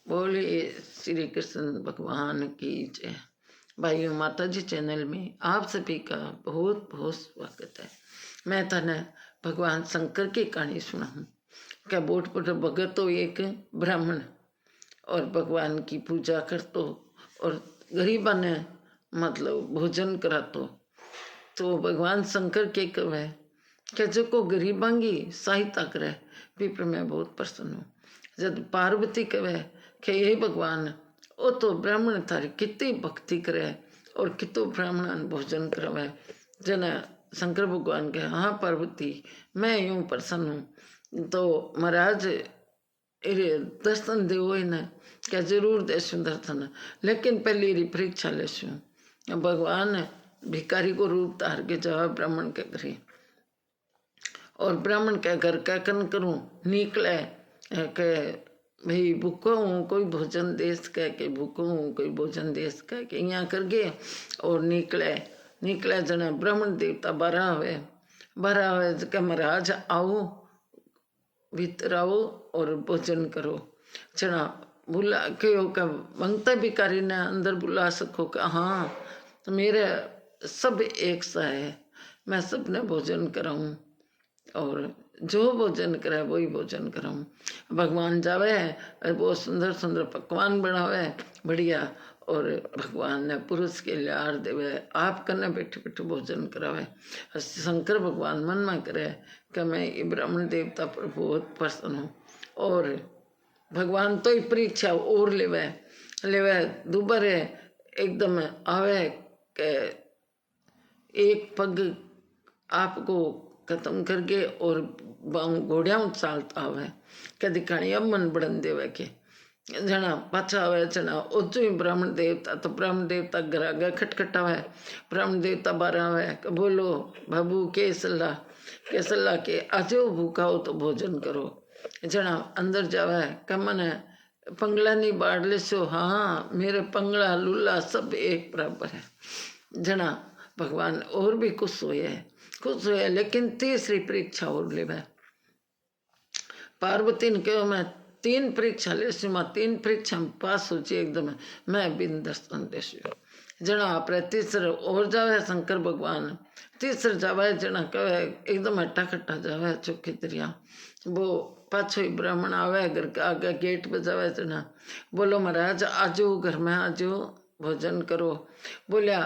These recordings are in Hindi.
बोलिए श्री कृष्ण भगवान की जय। भाइयों, माता जी चैनल में आप सभी का बहुत बहुत स्वागत है। मैं तने भगवान शंकर की कहानी सुना हूँ। क्या बोटपुर भगत तो एक ब्राह्मण और भगवान की पूजा करतो और गरीबा ने मतलब भोजन करातो। तो भगवान शंकर के कहे कि जो गरीबांगी सहायता करे भी पर मैं बहुत प्रसन्न हूँ। जब पार्वती कहे कि ये भगवान वो तो ब्राह्मण थारी कितनी भक्ति करे और कितो ब्राह्मण भोजन करवे। जना शंकर भगवान के हाँ पार्वती मैं यूं प्रसन्न हूँ तो महाराज दर्शन देवो न क्या जरूर देशु दर्शन, लेकिन पहले री परीक्षा लेशु। भगवान भिखारी को रूप धार के जवाब ब्राह्मण के घरे और ब्राह्मण के घर क्या कन करूं निकले के भाई भूखो हूँ कोई भोजन देश कह के भूखो हूँ कोई भोजन देश कह के यहाँ कर गए और निकले जना ब्राह्मण देवता बारह हुए कि महाराज आओ भीतर आओ और भोजन करो। जना बुला के मंगता भिखारी ने अंदर बुला सको कि हाँ तो मेरे सब एक सा है, मैं सबने भोजन कराऊं और जो भोजन करे वही भोजन कराऊं। भगवान जावे है बहुत सुंदर सुंदर पकवान बनावे बढ़िया और भगवान ने पुरुष के लियार देवे आप करने बैठे बैठे भोजन करावे। शंकर भगवान मन में करे कि मैं ये ब्राह्मण देवता पर बहुत प्रसन्न हूँ और भगवान तो ही परीक्षा और लेवे दोबारे एकदम आवे के एक पग आपको खत्म करके और घोड़िया चालता हुआ कदी खानी अब मन बढ़न देवे के जना पाछा आवे जना ओचू ही ब्राह्मण देवता तो ब्राह्मण देवता घर आगे खटखटा हुआ ब्राह्मण देवता बारह हुआ बोलो बाबू के सलाह के आजो भूखा हो तो भोजन करो। जना अंदर जावे कमन पंगला नहीं बाढ़ ले सो हाँ मेरे पंगला लूला सब एक बराबर है। जना भगवान और भी खुश हुए लेकिन तीसरी परीक्षा और ले पार्वती ने कहो मैं 3 परीक्षा ले मैं 3 परीक्षा में पास हो जाए एकदम मैं बिन दर्शन देशु। जना आप तीसरे और जावे शंकर भगवान तीसरे जावे जना कहे एकदम हट्टा खट्टा जावे चौकी दरिया वो पाछो ही ब्राह्मण आवे घर के आगे गेट पे जावे जना बोलो महाराज आजो घर में आजो भोजन करो। बोलिया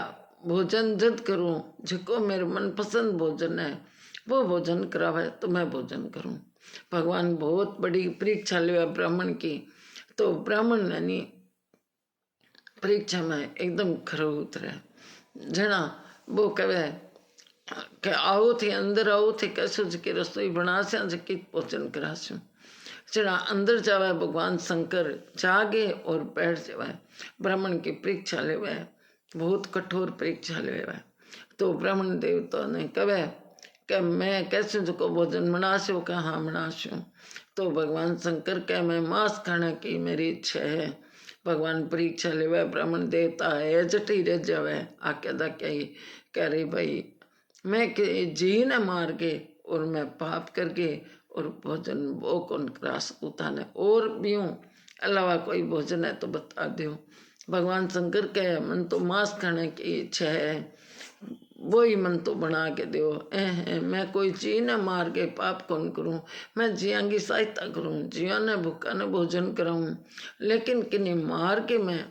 भोजन जद करूं जिको मेरे मनपसंद भोजन है वो भोजन करावे तो मैं भोजन करूं। भगवान बहुत बड़ी परीक्षा ले ब्राह्मण की तो ब्राह्मण यानी परीक्षा में एकदम खरो उतरे। जना वो कहे कि आओ थे अंदर आओ थे कैसो जी रसोई बना से कि भोजन करासू। जना अंदर जावे भगवान शंकर जागे और बैठ जावे ब्राह्मण की परीक्षा ले बहुत कठोर परीक्षा ले। तो ब्राह्मण देवता ने कहे कि मैं कैसे जो भोजन बनाशो का हाँ बनाशो। तो भगवान शंकर कह मैं मांस खाने की मेरी इच्छा है। भगवान परीक्षा ले ब्राह्मण देवता है जटी रह जावे आके दाक्या कह रही भाई मैं जी ने मार के और मैं पाप करके और भोजन वो कौन करा सकूँ थाने और भी हूँ अलावा कोई भोजन है तो बता दो। भगवान शंकर कहे मन तो मांस खाने की इच्छा है वही मन तो बना के दो। मैं कोई चीज न मार के पाप कौन करूं, मैं जिया की सहायता करूं जिया ने भूखा ने भोजन कराऊं लेकिन किन्हीं मार के मैं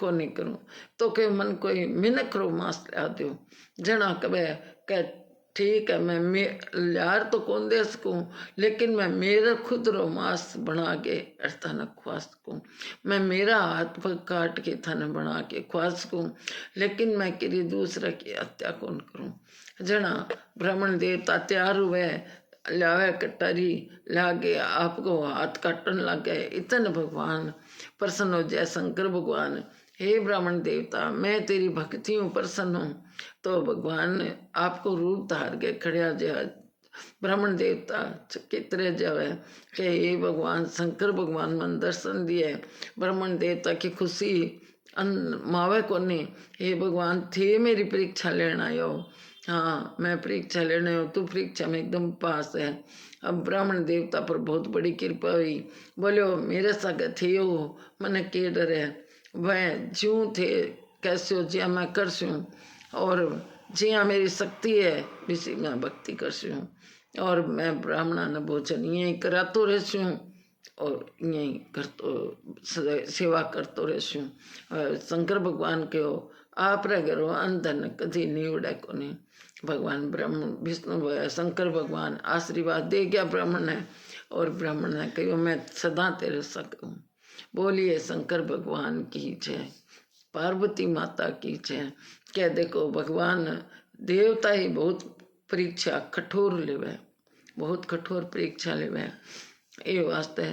को नहीं करूं। तो के मन कोई मिनक रो मांस ला दो। जना कह ठीक है मैं यार तो कौन दे सकूँ लेकिन मैं मेरा खुद रो मांस बना के थाने खुआ सकूँ। मैं मेरा हाथ पग काट के थाने बना के खुआ सकूँ लेकिन मैं किसी दूसरे की हत्या कौन करूँ। जना ब्राह्मण देवता तैयार हुए लावे कटारी लागे आपको हाथ काटन लग गए। इतने भगवान प्रसन्न हो जाए शंकर भगवान हे ब्राह्मण देवता मैं तेरी भक्ति हूँ प्रसन्न हूँ। तो भगवान ने आपको रूप धार के खड़िया जाए ब्राह्मण देवता कितरे जावे कि हे भगवान शंकर भगवान मन दर्शन दिए ब्राह्मण देवता की खुशी मावे को नहीं। हे भगवान थे मेरी परीक्षा लेना आयो हाँ मैं परीक्षा लेने हूँ, तू परीक्षा में एकदम पास है। अब ब्राह्मण देवता पर बहुत बड़ी कृपा हुई। बोलो मेरे सगे थे हो, मन के डर है, वह ज्यों थे कैसे हो जिया मैं करसूँ, और जिया मेरी शक्ति है इसी मैं भक्ति करसूँ। और मैं ब्राह्मणा ने भोजन यही करातो रहसूँ और यही करतो सेवा करतो रहसूँ। शंकर भगवान के हो आप रे घरों अंधन कभी नहीं उड़े को नहीं। भगवान ब्रह्म विष्णु शंकर भगवान आशीर्वाद दे गया ब्राह्मण ने, और ब्राह्मण ने कहो मैं सदा तेरे संग हूँ। बोलिए शंकर भगवान की जय, पार्वती माता की जय। क्या देखो भगवान देवता ही बहुत परीक्षा कठोर लेवे, बहुत कठोर परीक्षा लेवे। ये वास्ते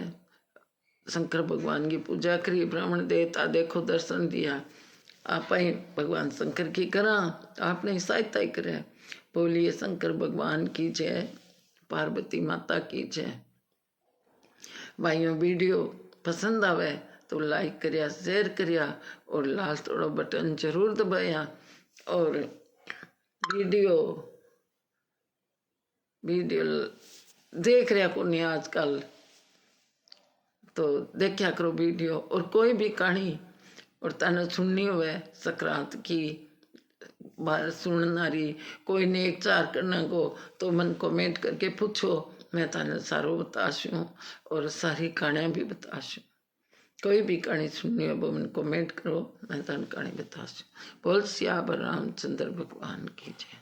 शंकर भगवान की पूजा करी, ब्राह्मण देवता देखो दर्शन दिया। आप ही भगवान शंकर की करा, आपने सहायता ही करे। बोलिए शंकर भगवान की जय, पार्वती माता की जय। भाइयों वीडियो पसंद आवे तो लाइक करिया, शेयर करिया और लाल थोड़ा बटन जरूर दबाया। और वीडियो वीडियो देख रहा को नहीं आजकल तो देखा करो वीडियो। और कोई भी कहानी और तने सुननी हुए संक्रांत की बार सुनना रही, कोई ने एक चार करना को तो मन कमेंट करके पूछो, मैं तने सारो बताशूँ और सारी कहानियाँ भी बताशूँ। कोई भी कहानी सुननी हो वो मन कमेंट करो, मैं तने कहानी बताशूँ। बोल सियावर रामचंद्र भगवान की जय।